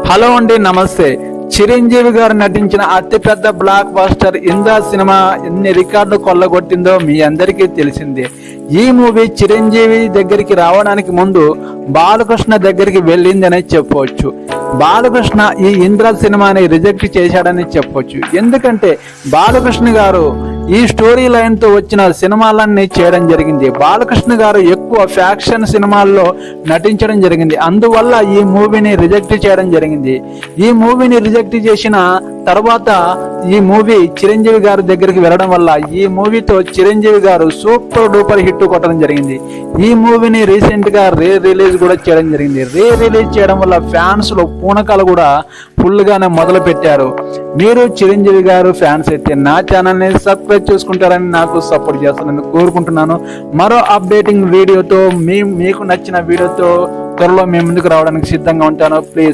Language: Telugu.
హలో అండి, నమస్తే. చిరంజీవి గారు నటించిన అతిపెద్ద బ్లాక్ బస్టర్ ఇంద్ర సినిమా ఎన్ని రికార్డులు కొల్లగొట్టిందో మీ అందరికీ తెలిసిందే. ఈ మూవీ చిరంజీవి దగ్గరికి రావడానికి ముందు బాలకృష్ణ దగ్గరికి వెళ్ళిందని చెప్పవచ్చు. బాలకృష్ణ ఈ ఇంద్ర సినిమాని రిజెక్ట్ చేశాడని చెప్పొచ్చు. ఎందుకంటే బాలకృష్ణ గారు ఈ స్టోరీ లైన్ తో వచ్చిన సినిమాలన్నీ చేయడం జరిగింది. బాలకృష్ణ గారు ఎక్కువ ఫ్యాక్షన్ సినిమాల్లో నటించడం జరిగింది. అందువల్ల ఈ మూవీని రిజెక్ట్ చేయడం జరిగింది. ఈ మూవీని రిజెక్ట్ చేసిన తర్వాత ఈ మూవీ చిరంజీవి గారి దగ్గరికి వెళ్ళడం వల్ల ఈ మూవీతో చిరంజీవి గారు సూపర్ డూపర్ హిట్ కొట్టడం జరిగింది. ఈ మూవీని రీసెంట్ గా రిలీజ్ కూడా చేయడం జరిగింది. రిలీజ్ చేయడం వల్ల ఫ్యాన్స్ లో పూనకాలు కూడా ఫుల్ గానే మొదలు పెట్టారు. మీరు చిరంజీవి గారు ఫ్యాన్స్ అయితే నా ఛానల్ ని సబ్స్క్రైబ్ చేసుకుంటారని నాకు సపోర్ట్ చేస్తానని కోరుకుంటున్నాను. మరో అప్డేటింగ్ వీడియోతో మీకు నచ్చిన వీడియోతో త్వరలో మీ ముందుకు రావడానికి సిద్ధంగా ఉంటాను. ప్లీజ్